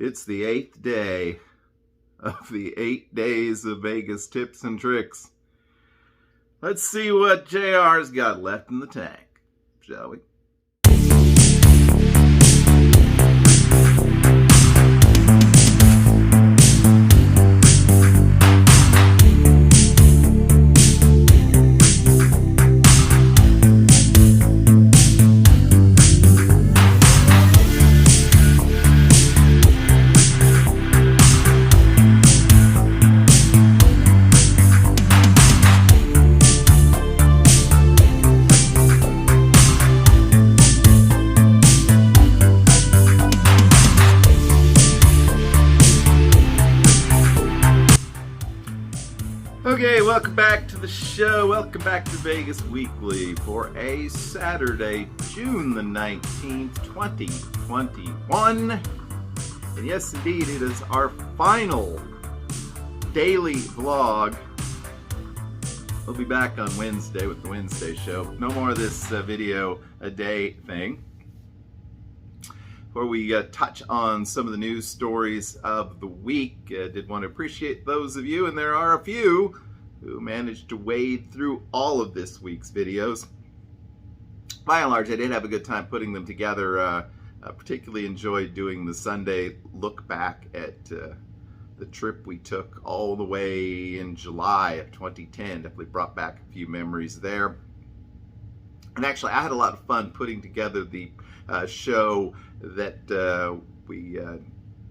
It's the 8th day of the 8 days of Vegas tips and tricks. Let's see what JR's got left in the tank, shall we? Okay, welcome back to the show. Welcome back to Vegas Weekly for a Saturday, June the 19th, 2021. And yes, indeed, it is our final daily vlog. We'll be back on Wednesday with the Wednesday show. No more of this video a day thing. Before we touch on some of the news stories of the week, did want to appreciate those of you, and there are a few, who managed to wade through all of this week's videos. By and large, I did have a good time putting them together. Particularly enjoyed doing the Sunday look back at the trip we took all the way in July of 2010. Definitely brought back a few memories there. And actually, I had a lot of fun putting together the show that we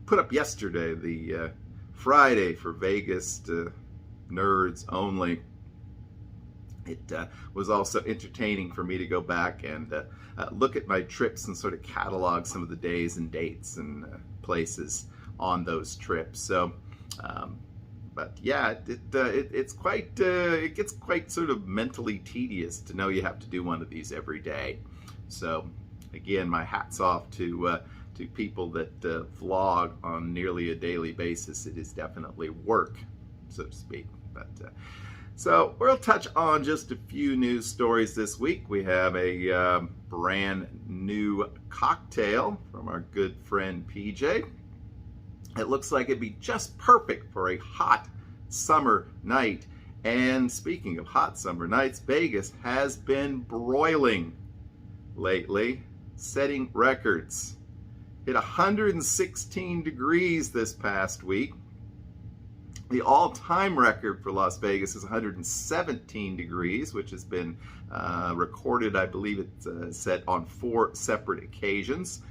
put up yesterday, the Friday for Vegas nerds only. It was also entertaining for me to go back and look at my trips and sort of catalog some of the days and dates and places on those trips. So, but yeah, it's quite it gets quite sort of mentally tedious to know you have to do one of these every day. So again, my hat's off to people that vlog on nearly a daily basis. It is definitely work, so to speak. But so we'll touch on just a few news stories this week. We have a brand new cocktail from our good friend PJ. It looks like it'd be just perfect for a hot summer night. And speaking of hot summer nights, Vegas has been broiling lately, setting records. Hit 116 degrees this past week. The all-time record for Las Vegas is 117 degrees, which has been recorded, I believe it's set on 4 separate occasions.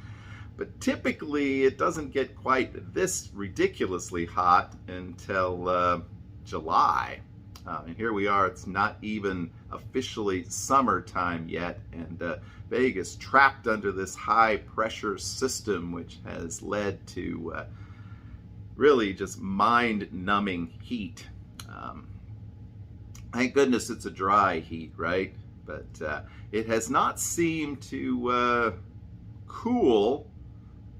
But typically, it doesn't get quite this ridiculously hot until July. And here we are, it's not even officially summertime yet, and Vegas trapped under this high-pressure system, which has led to really just mind-numbing heat. Thank goodness it's a dry heat, right? But it has not seemed to cool,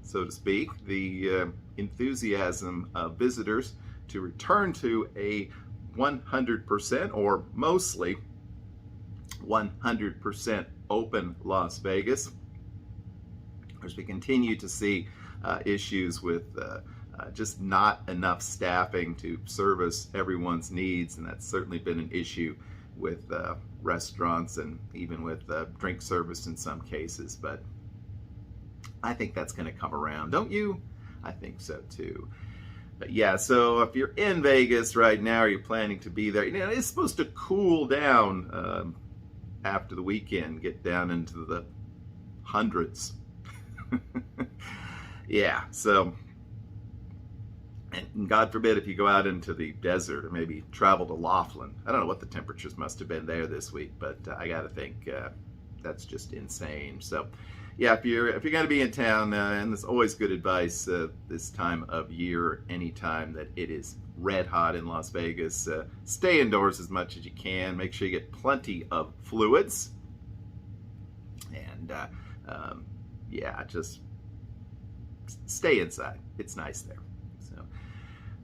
so to speak, the enthusiasm of visitors to return to a 100% or mostly 100% open Las Vegas. Of course, we continue to see issues with just not enough staffing to service everyone's needs, and that's certainly been an issue with restaurants and even with drink service in some cases. But I think that's going to come around, don't you? I think so too. But yeah, so if you're in Vegas right now, or you're planning to be there, you know, it's supposed to cool down after the weekend, get down into the hundreds. Yeah, so, and God forbid if you go out into the desert or maybe travel to Laughlin. I don't know what the temperatures must have been there this week, but I got to think that's just insane. So yeah, if you're going to be in town, and there's always good advice this time of year, anytime that it is red hot in Las Vegas, stay indoors as much as you can. Make sure you get plenty of fluids, and yeah, just stay inside. It's nice there. So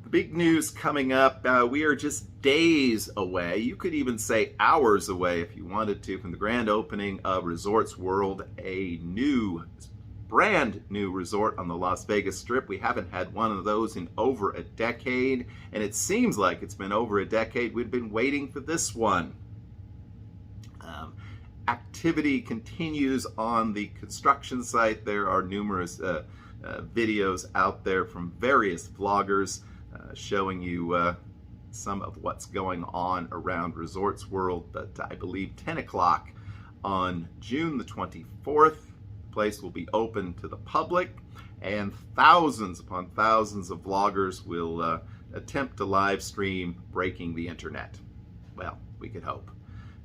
the big news coming up, we are just days away. You could even say hours away if you wanted to from the grand opening of Resorts World, a new brand new resort on the Las Vegas Strip. We haven't had one of those in over a decade, and it seems like it's been over a decade. We've been waiting for this one. Activity continues on the construction site. There are numerous videos out there from various vloggers showing you some of what's going on around Resorts World. But I believe 10 o'clock on June the 24th, the place will be open to the public, and thousands upon thousands of vloggers will attempt to live stream breaking the internet. Well, we could hope.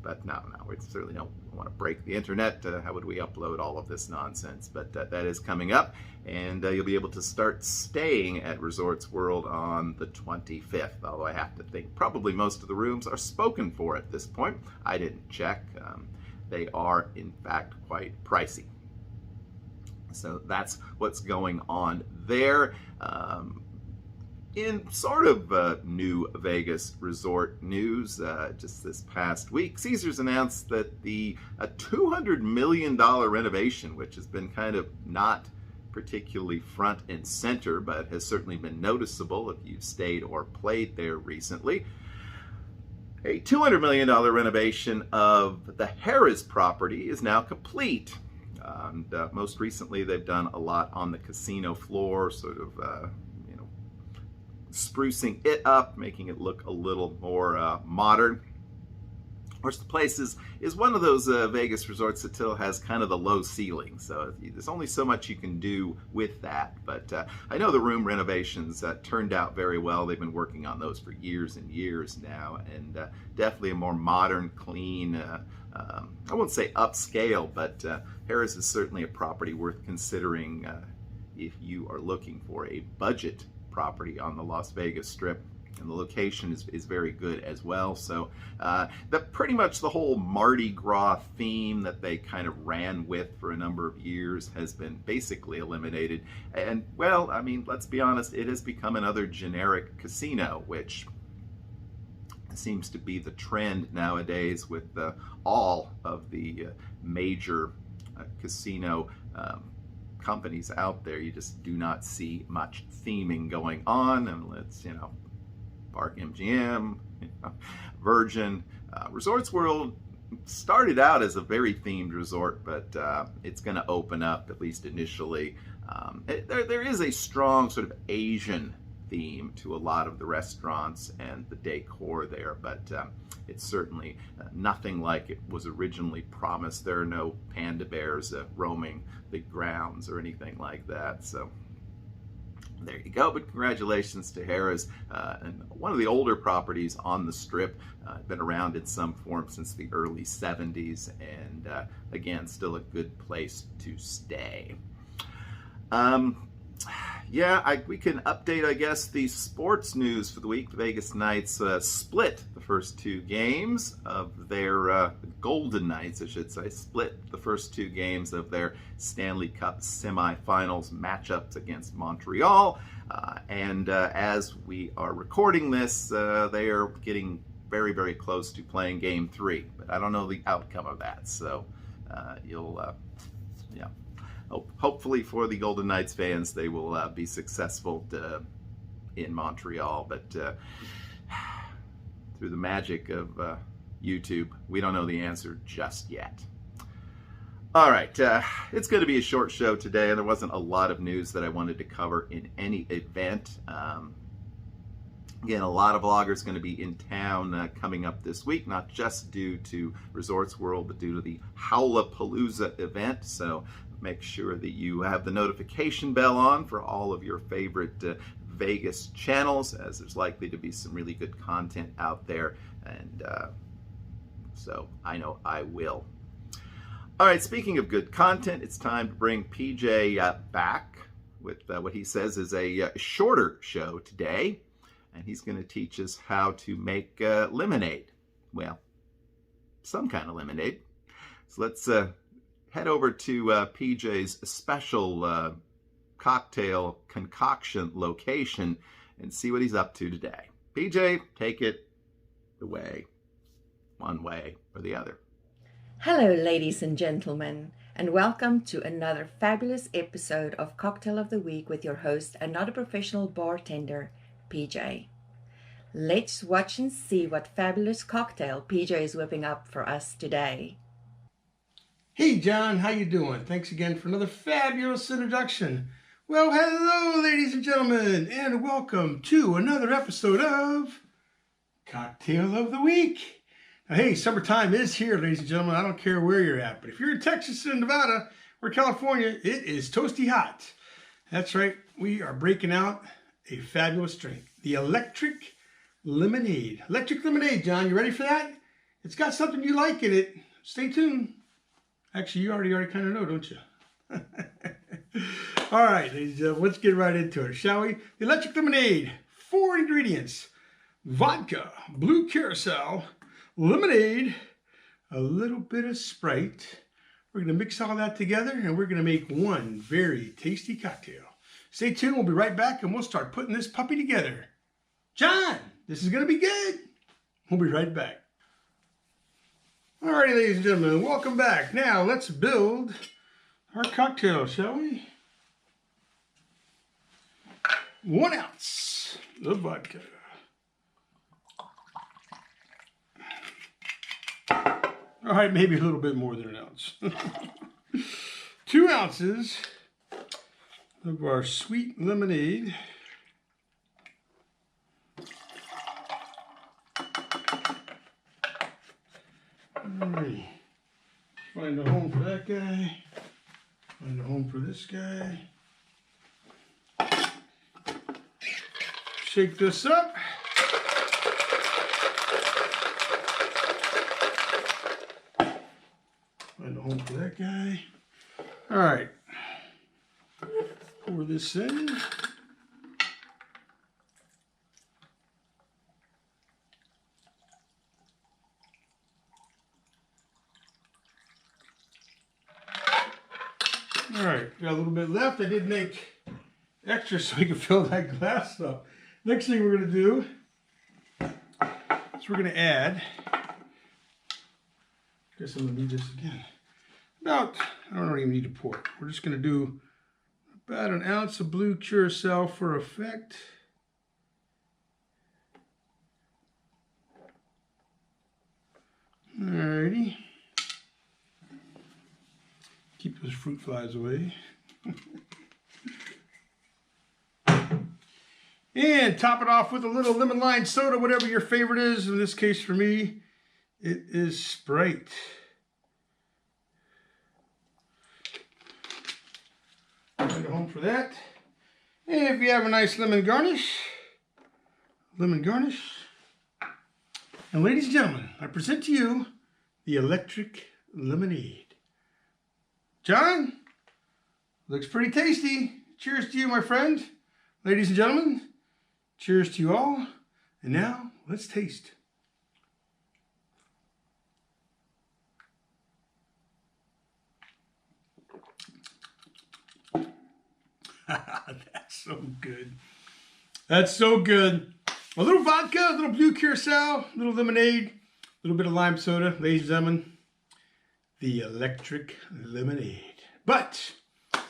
But no, we certainly don't want to break the internet. How would we upload all of this nonsense? But that is coming up, and you'll be able to start staying at Resorts World on the 25th, although I have to think probably most of the rooms are spoken for at this point. I didn't check. They are, in fact, quite pricey. So that's what's going on there. In sort of new Vegas resort news, just this past week, Caesars announced that the $200 million renovation, which has been kind of not particularly front and center, but has certainly been noticeable if you've stayed or played there recently, a $200 million renovation of the Harrah's property is now complete. And most recently, they've done a lot on the casino floor, sort of sprucing it up, making it look a little more modern. Of course, the place is one of those Vegas resorts that still has kind of the low ceiling, so there's only so much you can do with that. But I know the room renovations turned out very well. They've been working on those for years and years now, and definitely a more modern, clean, I won't say upscale, but Harrah's is certainly a property worth considering if you are looking for a budget property on the Las Vegas Strip, and the location is very good as well. So that pretty much the whole Mardi Gras theme that they kind of ran with for a number of years has been basically eliminated. And well, I mean, let's be honest, it has become another generic casino, which seems to be the trend nowadays with all of the major casino companies out there. You just do not see much theming going on, and let's, Park MGM, Virgin, Resorts World started out as a very themed resort, but it's going to open up, at least initially. There is a strong sort of Asian theme to a lot of the restaurants and the decor there, but it's certainly nothing like it was originally promised. There are no panda bears roaming the grounds or anything like that. So there you go. But congratulations to Harrah's, and one of the older properties on the Strip. Been around in some form since the early 70s, and again, still a good place to stay. Yeah, we can update, I guess, the sports news for the week. The Vegas Knights split the first two games of their Golden Knights, I should say, split the first two games of their Stanley Cup semifinals matchups against Montreal. And as we are recording this, they are getting very, very close to playing Game 3. But I don't know the outcome of that, so hopefully for the Golden Knights fans, they will be successful in Montreal. But through the magic of YouTube, we don't know the answer just yet. All right, it's going to be a short show today, and there wasn't a lot of news that I wanted to cover in any event. Again, a lot of vloggers going to be in town coming up this week, not just due to Resorts World, but due to the Howlapalooza event. So make sure that you have the notification bell on for all of your favorite Vegas channels, as there's likely to be some really good content out there, and so I know I will. All right, speaking of good content, it's time to bring PJ back with what he says is a shorter show today, and he's going to teach us how to make lemonade. Well, some kind of lemonade. So let's head over to PJ's special cocktail concoction location and see what he's up to today. PJ, take it away, one way or the other. Hello, ladies and gentlemen, and welcome to another fabulous episode of Cocktail of the Week with your host and not a professional bartender, PJ. Let's watch and see what fabulous cocktail PJ is whipping up for us today. Hey John, how you doing? Thanks again for another fabulous introduction. Well, hello ladies and gentlemen, and welcome to another episode of Cocktail of the Week. Now, hey, summertime is here, ladies and gentlemen. I don't care where you're at, but if you're in Texas and Nevada or California, it is toasty hot. That's right, we are breaking out a fabulous drink, the electric lemonade. Electric lemonade, John, you ready for that? It's got something you like in it. Stay tuned. Actually, you already kind of know, don't you? All right, ladies and gentlemen, let's get right into it, shall we? The electric lemonade, 4 ingredients: vodka, blue curacao, lemonade, a little bit of Sprite. We're going to mix all that together and we're going to make one very tasty cocktail. Stay tuned. We'll be right back and we'll start putting this puppy together. John, this is going to be good. We'll be right back. Alrighty, ladies and gentlemen, welcome back. Now let's build our cocktail, shall we? 1 ounce of vodka. All right, maybe a little bit more than an ounce. 2 ounces of our sweet lemonade. All right. Find a home for that guy. Find a home for this guy. Shake this up. Find a home for that guy. All right. Pour this in. All right, got a little bit left. I did make extra so we can fill that glass up. Next thing we're going to do is we're going to add, guess I'm going to need this again, I don't even need to pour it. We're just going to do about an ounce of blue curacao for effect. Alrighty. Keep those fruit flies away. And top it off with a little lemon lime soda, whatever your favorite is. In this case for me, it is Sprite. Find a home for that. And if you have a nice lemon garnish. And ladies and gentlemen, I present to you the electric lemonade. John, looks pretty tasty. Cheers to you, my friend. Ladies and gentlemen, cheers to you all. And now, let's taste. That's so good. That's so good. A little vodka, a little blue curacao, a little lemonade, a little bit of lime soda. Ladies and gentlemen, the electric lemonade. But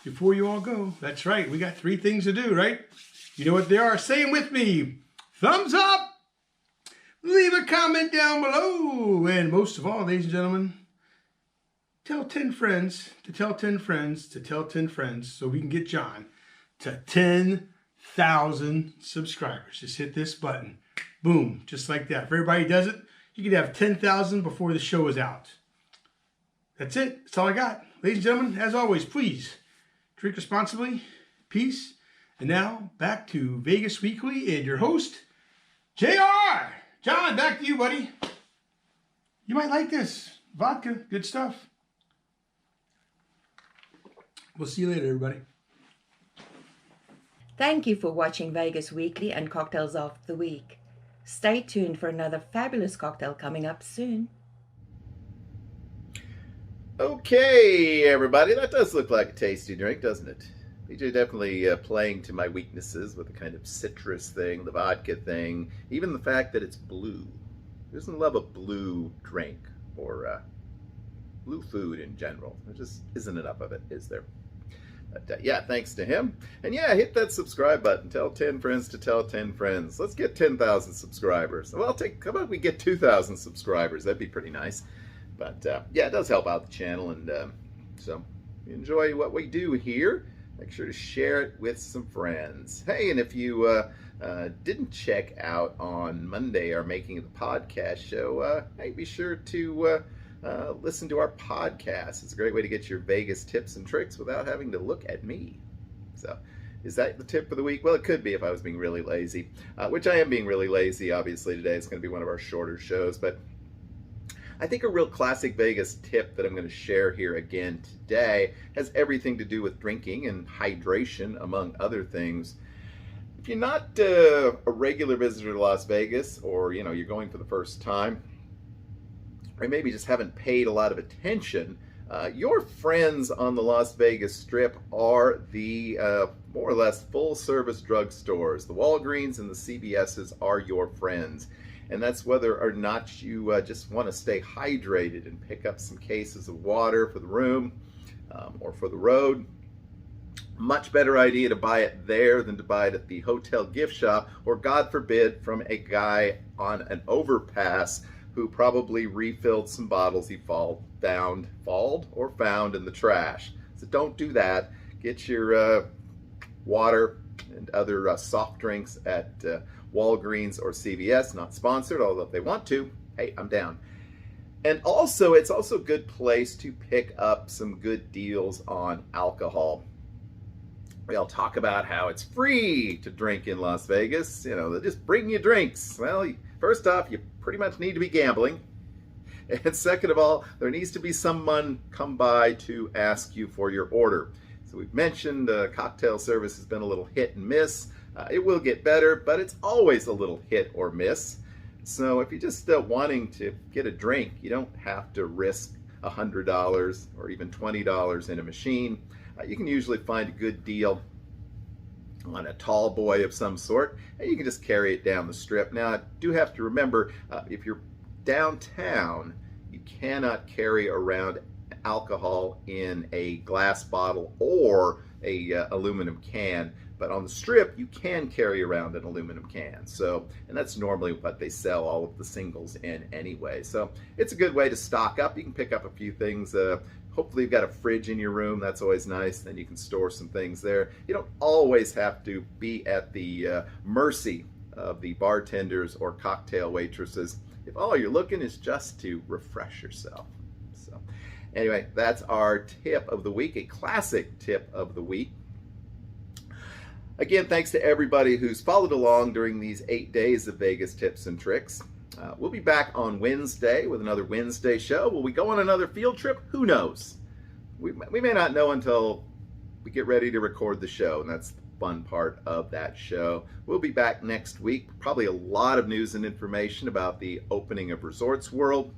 before you all go, that's right, we got 3 things to do, right? You know what they are. Say them with me. Thumbs up. Leave a comment down below. And most of all, ladies and gentlemen, tell 10 friends to tell 10 friends to tell 10 friends so we can get John to 10,000 subscribers. Just hit this button. Boom. Just like that. If everybody does it, you could have 10,000 before the show is out. That's it. That's all I got. Ladies and gentlemen, as always, please drink responsibly. Peace. And now, back to Vegas Weekly and your host, JR. John, back to you, buddy. You might like this. Vodka. Good stuff. We'll see you later, everybody. Thank you for watching Vegas Weekly and Cocktails of the Week. Stay tuned for another fabulous cocktail coming up soon. Okay, everybody, that does look like a tasty drink, doesn't it? BJ definitely playing to my weaknesses with the kind of citrus thing, the vodka thing, even the fact that it's blue. Who doesn't love a blue drink or blue food in general. There just isn't enough of it, is there? But, yeah, thanks to him. And yeah, hit that subscribe button. Tell 10 friends to tell 10 friends. Let's get 10,000 subscribers. Well, how about we get 2,000 subscribers? That'd be pretty nice. But yeah, it does help out the channel. And so if you enjoy what we do here, make sure to share it with some friends. Hey, and if you didn't check out on Monday our Making of the Podcast show, hey, be sure to listen to our podcast. It's a great way to get your Vegas tips and tricks without having to look at me. So, is that the tip of the week? Well, it could be if I was being really lazy, which I am being really lazy, obviously, today. It's going to be one of our shorter shows, but I think a real classic Vegas tip that I'm going to share here again today has everything to do with drinking and hydration, among other things. If you're not a regular visitor to Las Vegas, or you're going for the first time, or maybe just haven't paid a lot of attention, your friends on the Las Vegas Strip are the more or less full-service drugstores. The Walgreens and the CVS's are your friends. And that's whether or not you just want to stay hydrated and pick up some cases of water for the room or for the road. Much better idea to buy it there than to buy it at the hotel gift shop, or God forbid, from a guy on an overpass who probably refilled some bottles he found in the trash. So don't do that. Get your water and other soft drinks at Walgreens or CVS. Not sponsored, although if they want to, hey, I'm down. And also, it's also a good place to pick up some good deals on alcohol. We all talk about how it's free to drink in Las Vegas. They just bring you drinks. Well, first off, you pretty much need to be gambling. And second of all, there needs to be someone come by to ask you for your order. So we've mentioned cocktail service has been a little hit and miss. It will get better, but it's always a little hit or miss. So if you're just wanting to get a drink, you don't have to risk $100 or even $20 in a machine. You can usually find a good deal on a tall boy of some sort, and you can just carry it down the strip. Now, I do have to remember, if you're downtown, you cannot carry around alcohol in a glass bottle or a aluminum can. But on the strip, you can carry around an aluminum can. So, and that's normally what they sell all of the singles in anyway. So it's a good way to stock up. You can pick up a few things. Hopefully you've got a fridge in your room. That's always nice. Then you can store some things there. You don't always have to be at the mercy of the bartenders or cocktail waitresses if all you're looking is just to refresh yourself. So anyway, that's our tip of the week, a classic tip of the week. Again, thanks to everybody who's followed along during these 8 days of Vegas tips and tricks. We'll be back on Wednesday with another Wednesday show. Will we go on another field trip? Who knows? We may not know until we get ready to record the show, and that's the fun part of that show. We'll be back next week. Probably a lot of news and information about the opening of Resorts World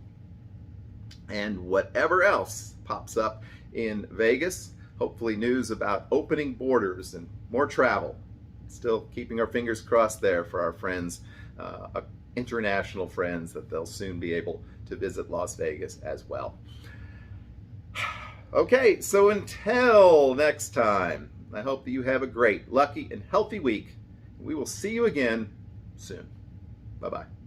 and whatever else pops up in Vegas. Hopefully news about opening borders and more travel. Still keeping our fingers crossed there for our friends, international friends, that they'll soon be able to visit Las Vegas as well. Okay, so until next time, I hope that you have a great, lucky, and healthy week. We will see you again soon. Bye-bye.